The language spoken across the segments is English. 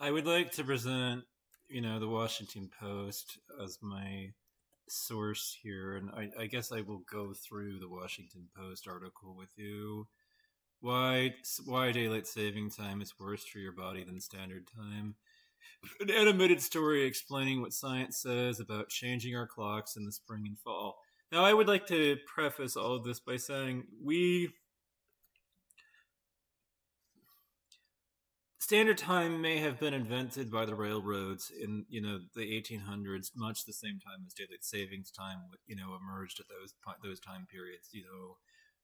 I would like to present, the Washington Post as my source here, and I guess I will go through the Washington Post article with you. Why daylight saving time is worse for your body than standard time? An animated story explaining what science says about changing our clocks in the spring and fall. Now, I would like to preface all of this by saying we standard time may have been invented by the railroads in the 1800s, much the same time as daylight savings time emerged at those time periods.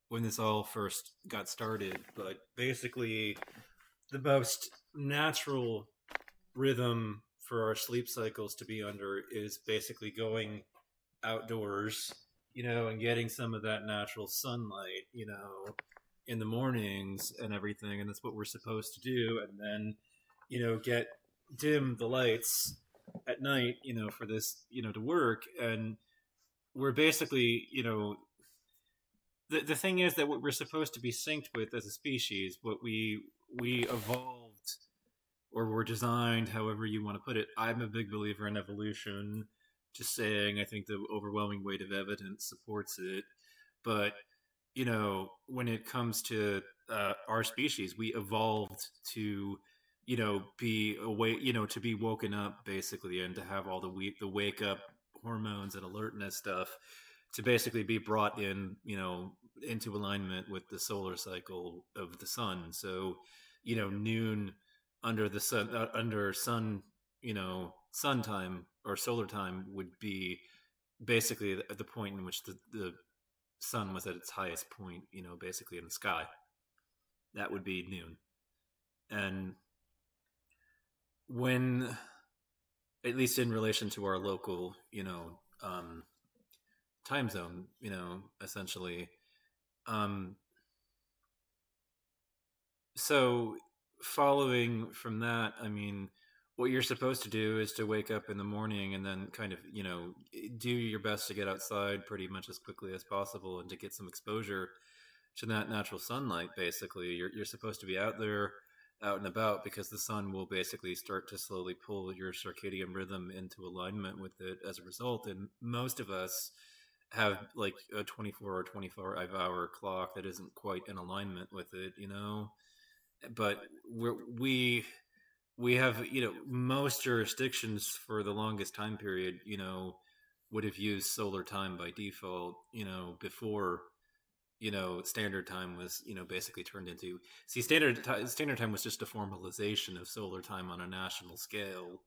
When this all first got started, but basically the most natural rhythm for our sleep cycles to be under is basically going outdoors, and getting some of that natural sunlight, in the mornings and everything, and that's what we're supposed to do, and then, get dim the lights at night, for this, to work, and we're basically, the thing is that what we're supposed to be synced with as a species, what we evolved or were designed, however you want to put it. I'm a big believer in evolution. Just saying, I think the overwhelming weight of evidence supports it. But when it comes to our species, we evolved to, be awake, to be woken up basically, and to have all the wake up hormones and alertness stuff to basically be brought in, into alignment with the solar cycle of the sun. So, noon under the sun, under sun, sun time or solar time would be basically at the point in which the sun was at its highest point, basically in the sky. That would be noon. And when, at least in relation to our local, time zone, essentially. So following from that, I mean, what you're supposed to do is to wake up in the morning and then kind of, do your best to get outside pretty much as quickly as possible and to get some exposure to that natural sunlight. Basically, you're supposed to be out there, out and about, because the sun will basically start to slowly pull your circadian rhythm into alignment with it as a result. And most of us have like a 24 or 25-hour clock that isn't quite in alignment with it, but we have, most jurisdictions for the longest time period, would have used solar time by default, before, standard time was, basically turned into, see, standard time was just a formalization of solar time on a national scale.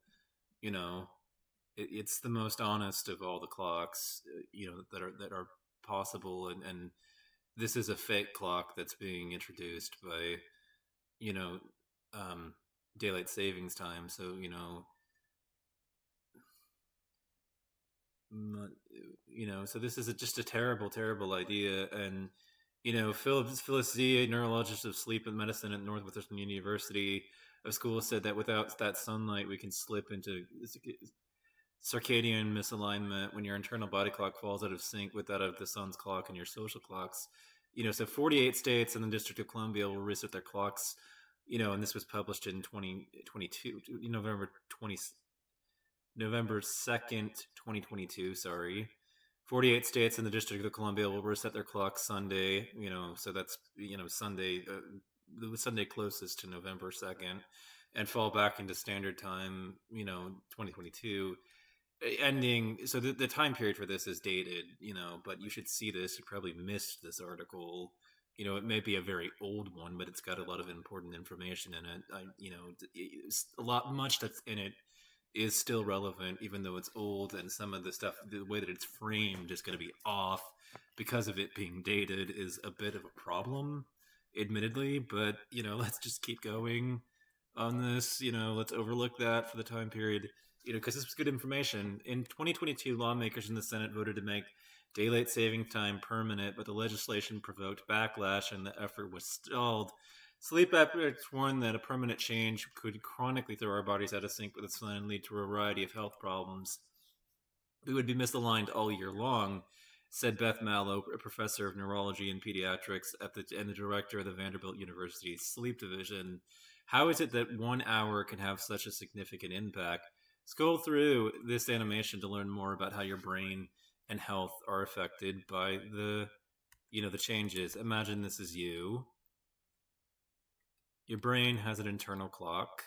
It's the most honest of all the clocks, that are possible. And this is a fake clock that's being introduced by, daylight savings time. So, so this is just a terrible, terrible idea. And, Phyllis Z, a neurologist of sleep and medicine at Northwestern University of School, said that without that sunlight, we can slip into circadian misalignment when your internal body clock falls out of sync with that of the sun's clock and your social clocks. So 48 states and the District of Columbia will reset their clocks, and this was published in 2022, November 2nd, 2022, sorry. 48 states and the District of Columbia will reset their clocks Sunday, so that's, Sunday, the Sunday closest to November 2nd, and fall back into standard time, 2022. Ending, so the time period for this is dated, but you should see this. You probably missed this article. It may be a very old one, but it's got a lot of important information in it. Much that's in it is still relevant, even though it's old, and some of the stuff, the way that it's framed is going to be off because of it being dated, is a bit of a problem, admittedly. But, let's just keep going on this. Let's overlook that for the time period, because this was good information. In 2022, lawmakers in the Senate voted to make daylight saving time permanent, but the legislation provoked backlash and the effort was stalled. Sleep experts warned that a permanent change could chronically throw our bodies out of sync with the sun and lead to a variety of health problems. We would be misaligned all year long, said Beth Mallow, a professor of neurology and pediatrics and the director of the Vanderbilt University Sleep Division. How is it that 1 hour can have such a significant impact? Scroll through this animation to learn more about how your brain and health are affected by the changes. Imagine this is you. Your brain has an internal clock.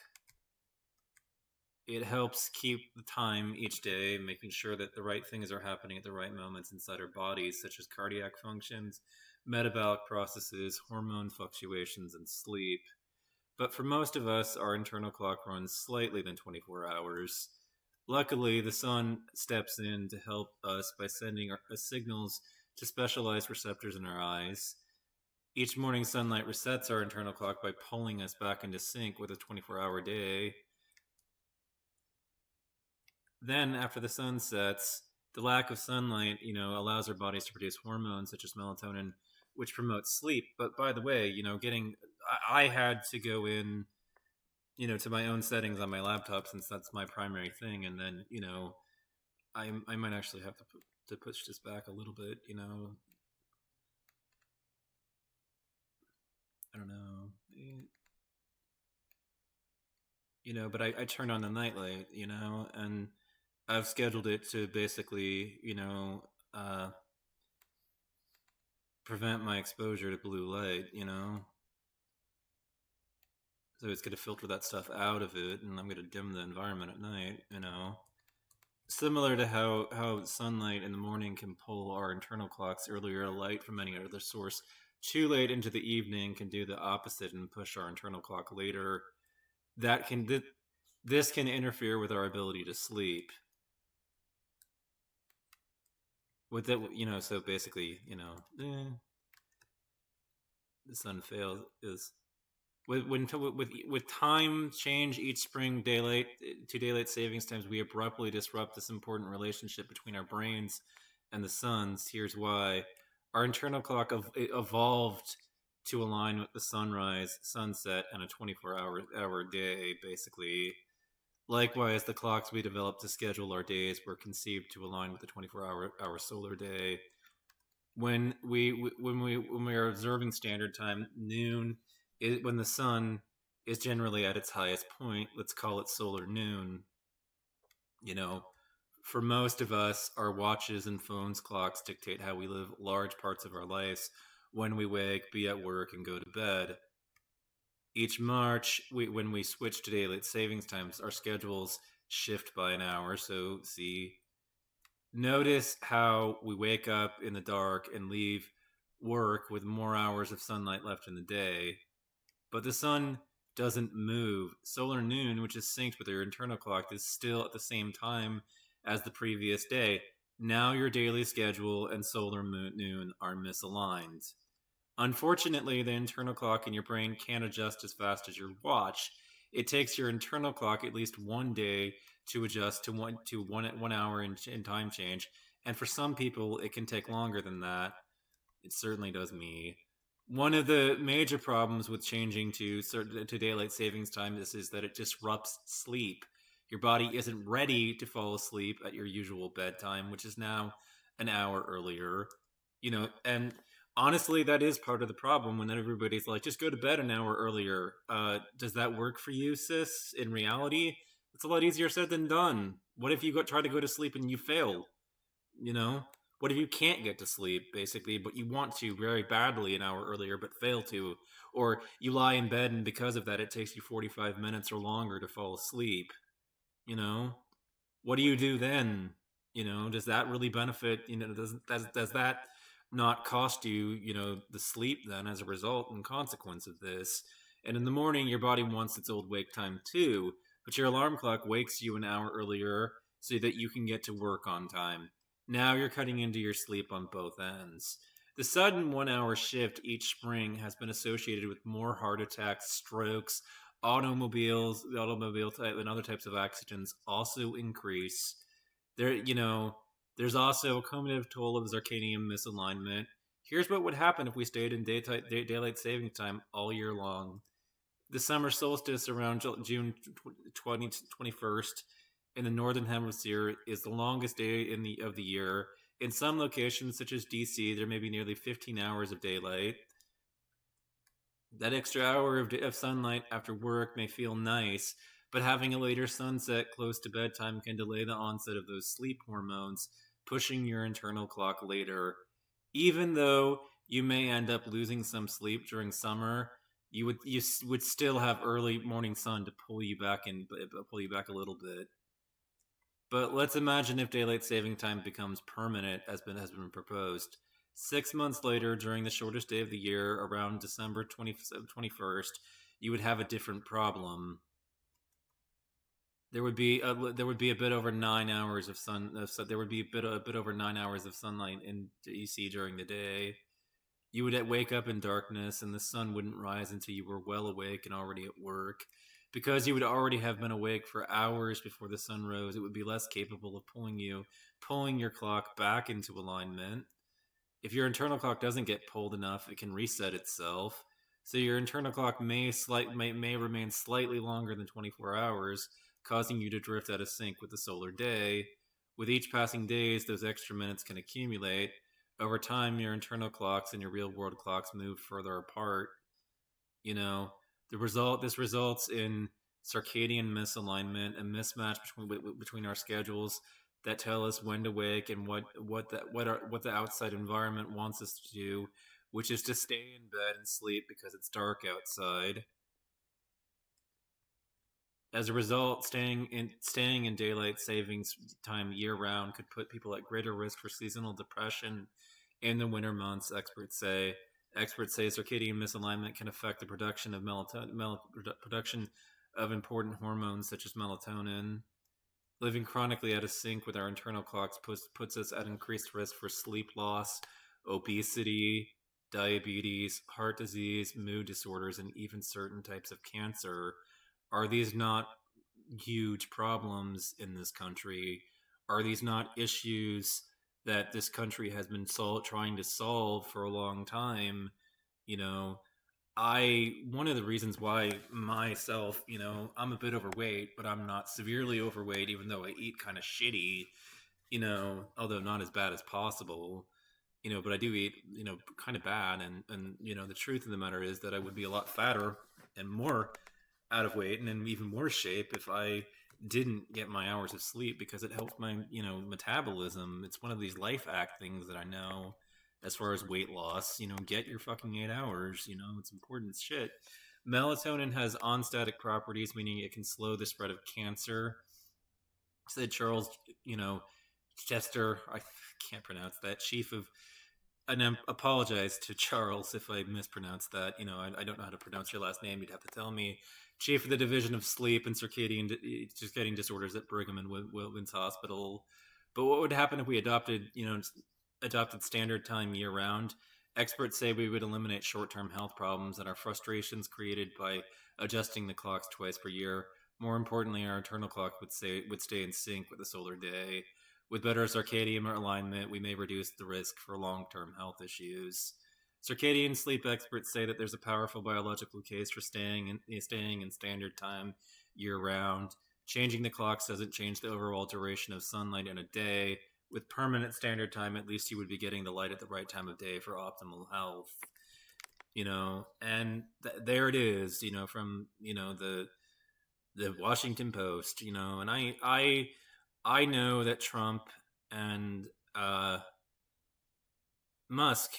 It helps keep the time each day, making sure that the right things are happening at the right moments inside our bodies, such as cardiac functions, metabolic processes, hormone fluctuations, and sleep. But for most of us, our internal clock runs slightly than 24 hours. Luckily, the sun steps in to help us by sending signals to specialized receptors in our eyes. Each morning, sunlight resets our internal clock by pulling us back into sync with a 24-hour day. Then, after the sun sets, the lack of sunlight, allows our bodies to produce hormones such as melatonin, which promotes sleep. But by the way, I had to go in, to my own settings on my laptop since that's my primary thing, and then, I might actually have to push this back a little bit, I don't know. But I turned on the nightlight, and I've scheduled it to basically, prevent my exposure to blue light, So it's going to filter that stuff out of it, and I'm going to dim the environment at night, Similar to how sunlight in the morning can pull our internal clocks earlier light from any other source, too late into the evening can do the opposite and push our internal clock later. This can interfere with our ability to sleep. With that, so basically, the sun fails is with time change each spring daylight savings times, we abruptly disrupt this important relationship between our brains and the sun's. Here's why: our internal clock evolved to align with the sunrise, sunset, and a 24-hour day, basically. Likewise, the clocks we developed to schedule our days were conceived to align with the 24-hour solar day. When we are observing standard time, noon is when the sun is generally at its highest point. Let's call it solar noon. For most of us, our watches and phones clocks dictate how we live large parts of our lives, when we wake, be at work, and go to bed. Each March, when we switch to daylight savings times, our schedules shift by an hour. So, notice how we wake up in the dark and leave work with more hours of sunlight left in the day. But the sun doesn't move. Solar noon, which is synced with your internal clock, is still at the same time as the previous day. Now your daily schedule and solar noon are misaligned. Unfortunately, the internal clock in your brain can't adjust as fast as your watch. It takes your internal clock at least one day to adjust to 1 hour in time change, and for some people, it can take longer than that. It certainly does me. One of the major problems with changing to daylight savings time is that it disrupts sleep. Your body isn't ready to fall asleep at your usual bedtime, which is now an hour earlier. And honestly, that is part of the problem when everybody's like, just go to bed an hour earlier. Does that work for you, sis? In reality, it's a lot easier said than done. What if you try to go to sleep and you fail? What if you can't get to sleep, basically, but you want to very badly an hour earlier, but fail to? Or you lie in bed, and because of that, it takes you 45 minutes or longer to fall asleep. What do you do then? Does that really benefit? Does that not cost you, the sleep then as a result and consequence of this? And in the morning, your body wants its old wake time too, but your alarm clock wakes you an hour earlier so that you can get to work on time. Now you're cutting into your sleep on both ends. The sudden 1 hour shift each spring has been associated with more heart attacks, strokes, automobile type, and other types of accidents also increase. There's also a cumulative toll of circadian misalignment. Here's what would happen if we stayed in daylight saving time all year long. The summer solstice around June 21st in the northern hemisphere is the longest day of the year. In some locations, such as DC, there may be nearly 15 hours of daylight. That extra hour of sunlight after work may feel nice, but having a later sunset close to bedtime can delay the onset of those sleep hormones, pushing your internal clock later. Even though you may end up losing some sleep during summer, you would still have early morning sun to pull you back a little bit. But let's imagine if daylight saving time becomes permanent, has been proposed. 6 months later, during the shortest day of the year, around December 21st, you would have a different problem. There would be a bit over 9 hours of sun. So there would be a bit over 9 hours of sunlight in DC during the day. You would wake up in darkness, and the sun wouldn't rise until you were well awake and already at work. Because you would already have been awake for hours before the sun rose, it would be less capable of pulling your clock back into alignment. If your internal clock doesn't get pulled enough, it can reset itself. So your internal clock may remain slightly longer than 24 hours, causing you to drift out of sync with the solar day. With each passing days, those extra minutes can accumulate. Over time, your internal clocks and your real world clocks move further apart. You know, this results in circadian misalignment, a mismatch between our schedules that tell us when to wake and what the outside environment wants us to do, which is to stay in bed and sleep because it's dark outside. As a result, staying in daylight savings time year round could put people at greater risk for seasonal depression in the winter months. Experts say circadian misalignment can affect the production of production of important hormones such as melatonin. Living chronically out of sync with our internal clocks puts us at increased risk for sleep loss, obesity, diabetes, heart disease, mood disorders, and even certain types of cancer. Are these not huge problems in this country? Are these not issues that this country has been trying to solve for a long time? You know, one of the reasons why myself, I'm a bit overweight, but I'm not severely overweight, even though I eat kind of shitty, although not as bad as possible, but I do eat, kind of bad. And, the truth of the matter is that I would be a lot fatter and more out of weight and in even worse shape if I didn't get my hours of sleep, because it helps my, metabolism. It's one of these life hack things that I know as far as weight loss. Get your fucking 8 hours. It's important shit. Melatonin has onstatic properties, meaning it can slow the spread of cancer. Said Charles, Chester, I can't pronounce that, chief of, and I apologize to Charles if I mispronounced that. I don't know how to pronounce your last name. You'd have to tell me. Chief of the Division of Sleep and Circadian Disorders at Brigham and Women's Hospital. But what would happen if we adopted standard time year round? Experts say we would eliminate short-term health problems and our frustrations created by adjusting the clocks twice per year. More importantly, our internal clock would stay in sync with the solar day. With better circadian alignment, we may reduce the risk for long-term health issues. Circadian sleep experts say that there's a powerful biological case for staying in standard time year-round. Changing the clocks doesn't change the overall duration of sunlight in a day. With permanent standard time, at least you would be getting the light at the right time of day for optimal health. And there it is. From the Washington Post. And I know that Trump and Musk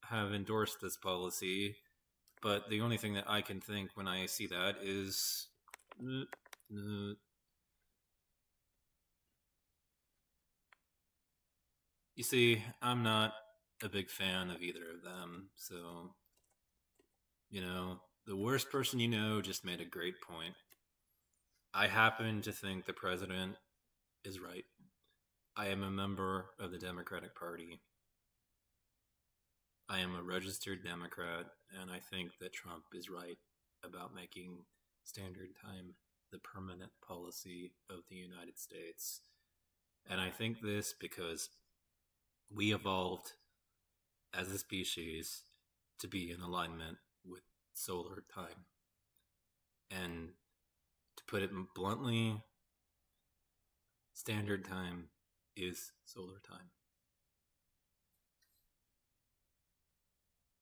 have endorsed this policy, but the only thing that I can think when I see that is you see, I'm not a big fan of either of them. So, the worst person just made a great point. I happen to think the president is right. I am a member of the Democratic Party. I am a registered Democrat, and I think that Trump is right about making standard time the permanent policy of the United States. And I think this because we evolved as a species to be in alignment with solar time. And to put it bluntly, standard time is solar time.